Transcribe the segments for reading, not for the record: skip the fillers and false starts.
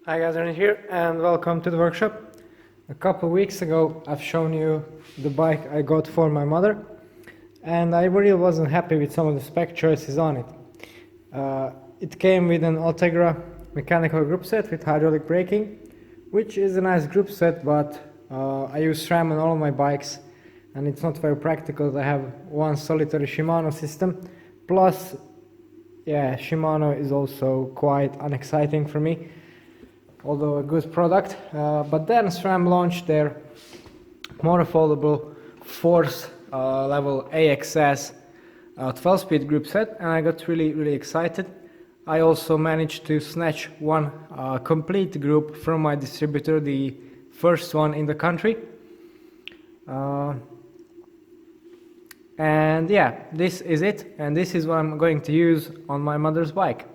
Hi guys, Aaron here and welcome to the workshop. A couple weeks ago I've shown you the bike I got for my mother and I really wasn't happy with some of the spec choices on it. It came with an Ultegra mechanical group set with hydraulic braking, which is a nice group set, but I use SRAM on all of my bikes and it's not very practical. I have one solitary Shimano system, plus Shimano is also quite unexciting for me, although a good product. But then SRAM launched their more affordable Force level AXS 12-speed group set, and I got really excited. I also managed to snatch one complete group from my distributor, the first one in the country. And yeah, this is it, and this is what I'm going to use on my mother's bike.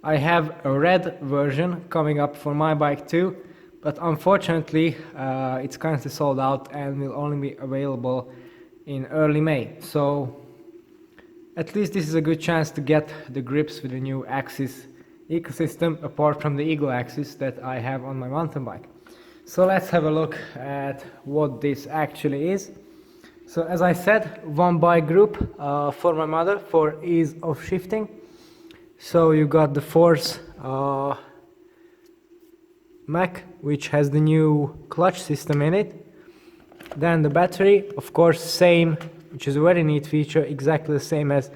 I have a red version coming up for my bike too, but unfortunately it's currently sold out and will only be available in early May. So at least this is a good chance to get the grips with the new AXS ecosystem, apart from the Eagle axis that I have on my mountain bike. So let's have a look at what this actually is. So as I said, one bike group for my mother for ease of shifting. So you got the Force Mech, which has the new clutch system in it. Then the battery, of course, same, which is a very neat feature, exactly the same as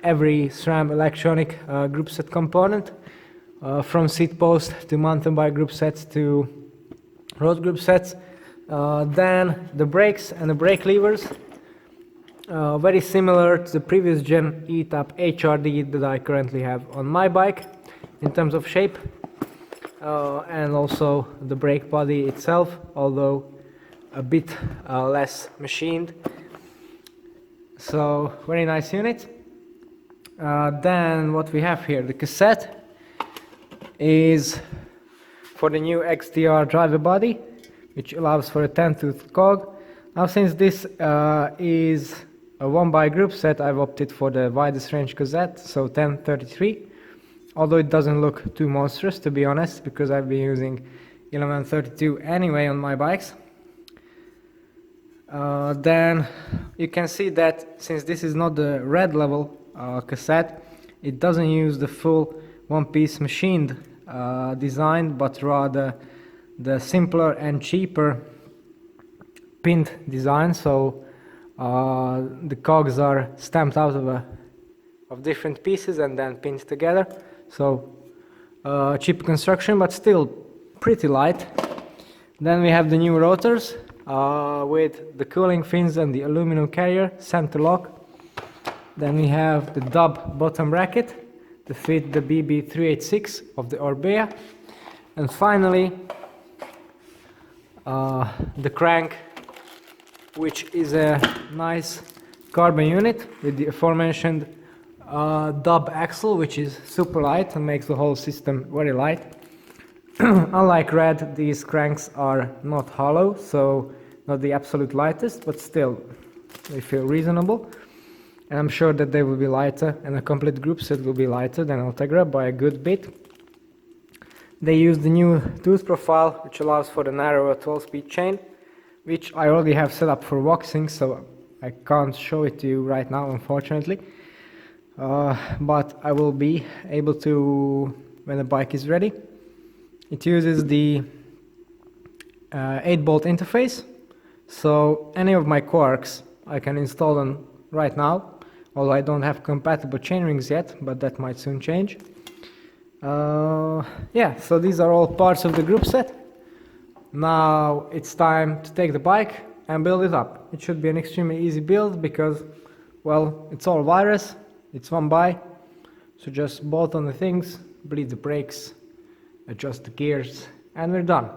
every SRAM electronic group set component, from seat post to mountain bike group sets to road group sets. Then the brakes and the brake levers, very similar to the previous gen eTap HRD that I currently have on my bike in terms of shape, and also the brake body itself, although a bit less machined. So very nice unit. Then what we have here, the cassette is for the new XDR driver body, which allows for a 10-tooth cog. Now since this is a one by group set, I've opted for the widest range cassette, so 1033, although it doesn't look too monstrous, to be honest, because I've been using 1132 anyway on my bikes. Then you can see that since this is not the red level cassette, it doesn't use the full one-piece machined design, but rather the simpler and cheaper pinned design. So the cogs are stamped out of different pieces and then pinned together. So cheap construction, but still pretty light. Then we have the new rotors with the cooling fins and the aluminum carrier center lock. Then we have the dub bottom bracket to fit the BB386 of the Orbea. And finally the crank, which is a nice carbon unit with the aforementioned dub axle, which is super light and makes the whole system very light. Unlike red, these cranks are not hollow, so not the absolute lightest, but still they feel reasonable. And I'm sure that they will be lighter, and a complete group set will be lighter than Ultegra by a good bit. They use the new tooth profile, which allows for the narrower 12-speed chain, which I already have set up for waxing, so I can't show it to you right now, unfortunately. But I will be able to when the bike is ready. It uses the 8-bolt interface, so any of my quarks I can install them right now, although I don't have compatible chainrings yet, but that might soon change. Yeah, so these are all parts of the group set. Now it's time to take the bike and build it up. It should be an extremely easy build because, well, it's all wireless, it's one by, so just bolt on the things, bleed the brakes, adjust the gears, and we're done.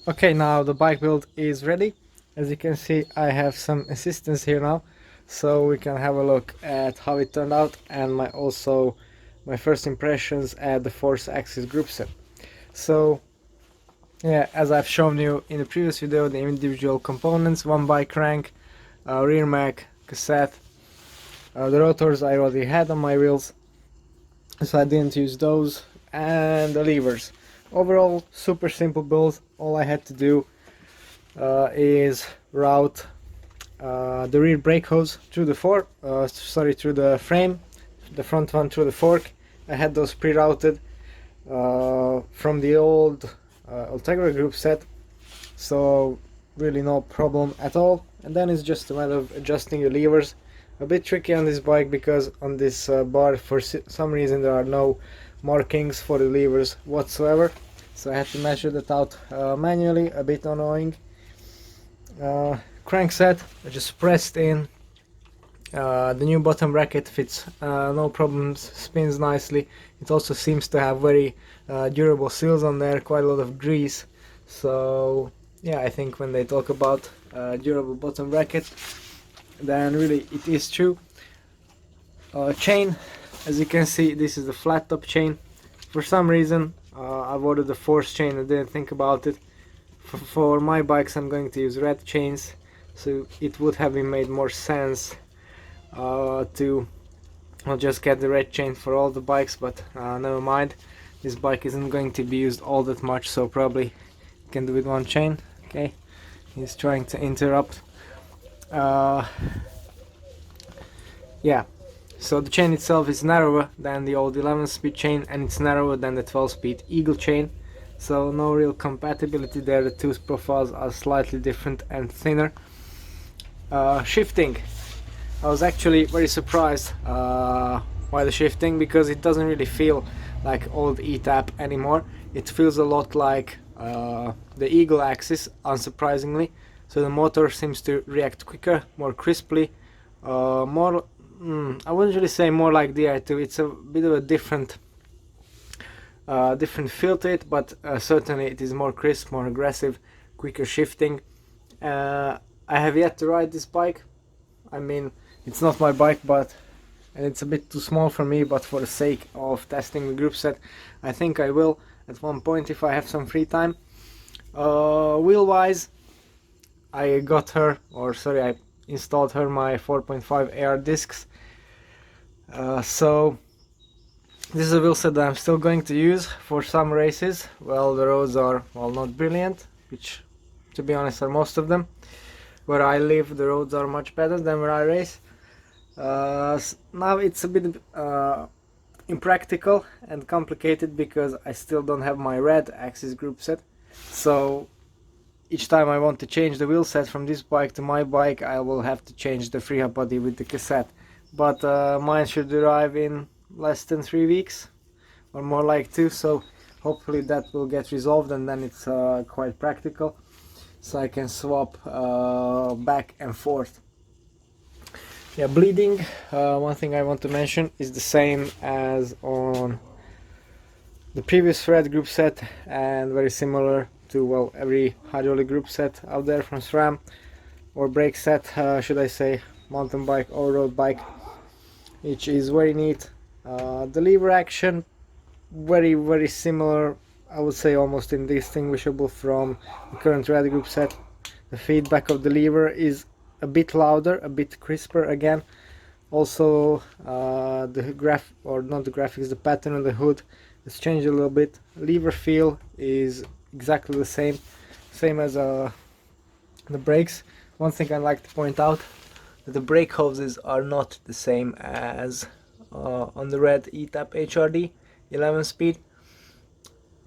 Okay, now the bike build is ready. As you can see, I have some assistance here now, so we can have a look at how it turned out and also my first impressions at the Sram AXS Groupset. So yeah, as I've shown you in the previous video, the individual components, one by crank, rear mag, cassette, the rotors I already had on my wheels, so I didn't use those, and the levers. Overall, super simple build. All I had to do is route the rear brake hose through the through the frame, the front one through the fork. I had those pre-routed from the old Untitled Groupset, so really no problem at all. And then it's just a matter of adjusting the levers. A bit tricky on this bike because on this bar for some reason there are no markings for the levers whatsoever, so I had to measure that out manually. A bit annoying. Crankset, I just pressed in. The new bottom bracket fits no problems, spins nicely. It also seems to have very durable seals on there, quite a lot of grease. So yeah, I think when they talk about durable bottom bracket, then really it is true. Chain, as you can see, this is the flat top chain. For some reason I've ordered the Force chain. I didn't think about it. For my bikes I'm going to use red chains, so it would have been made more sense to not just get the red chain for all the bikes, but never mind. This bike isn't going to be used all that much, so probably can do with one chain. Okay, he's trying to interrupt. Yeah, so the chain itself is narrower than the old 11-speed chain, and it's narrower than the 12-speed Eagle chain, so no real compatibility there. The two profiles are slightly different and thinner. Shifting, I was actually very surprised by the shifting, because it doesn't really feel like old eTap anymore. It feels a lot like the Eagle axis, unsurprisingly. So the motor seems to react quicker, more crisply, more I wouldn't really say more like the i2. It's a bit of a different feel to it, but certainly it is more crisp, more aggressive, quicker shifting. I have yet to ride this bike. I mean, it's not my bike, and it's a bit too small for me, but for the sake of testing the group set, I think I will at one point if I have some free time. Wheel wise, I installed her my 4.5 AR discs. So this is a wheel set that I'm still going to use for some races. Well, the roads are, well, not brilliant, which to be honest are most of them. Where I live, the roads are much better than where I race. Now it's a bit impractical and complicated because I still don't have my red AXS Groupset. So each time I want to change the wheel set from this bike to my bike, I will have to change the freehub body with the cassette. But mine should arrive in less than 3 weeks, or more like 2, so hopefully that will get resolved, and then it's quite practical, so I can swap back and forth. Yeah, bleeding, one thing I want to mention is the same as on the previous red group set, and very similar to, well, every hydraulic group set out there from SRAM, or brake set, should I say, mountain bike or road bike, which is very neat. The lever action, very similar, I would say almost indistinguishable from the current red group set. The feedback of the lever is a bit louder, a bit crisper again. Also the the pattern on the hood has changed a little bit. Lever feel is exactly the same as the brakes. One thing I like to point out, that the brake hoses are not the same as on the red eTap HRD 11-speed,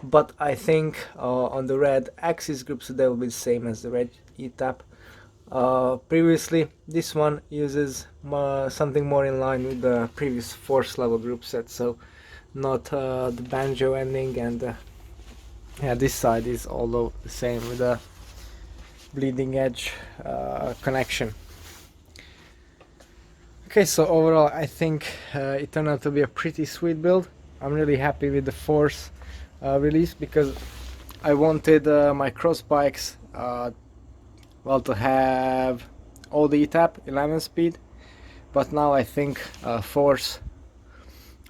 but I think on the red AXS group, so they will be the same as the red eTap. Previously, this one uses something more in line with the previous Force level group set, so not the banjo ending, and yeah, this side is although the same with the bleeding edge connection. Okay, so overall I think it turned out to be a pretty sweet build. I'm really happy with the Force release, because I wanted my cross bikes well, to have all the eTap 11-speed, but now I think Force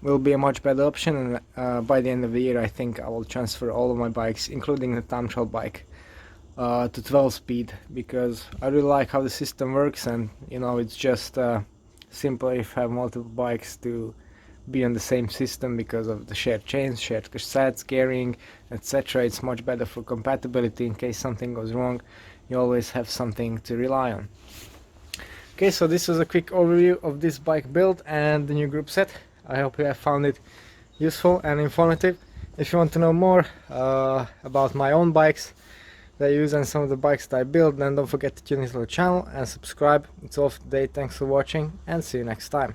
will be a much better option, and by the end of the year I think I will transfer all of my bikes, including the time trial bike, to 12-speed, because I really like how the system works, and you know, it's just simpler if you have multiple bikes to be on the same system because of the shared chains, shared cassettes, gearing, etc. It's much better for compatibility. In case something goes wrong, you always have something to rely on. Okay, so this was a quick overview of this bike build and the new group set. I hope you have found it useful and informative. If you want to know more about my own bikes that I use and some of the bikes that I build, then don't forget to tune into the channel and subscribe. It's all up to date. Thanks for watching and see you next time.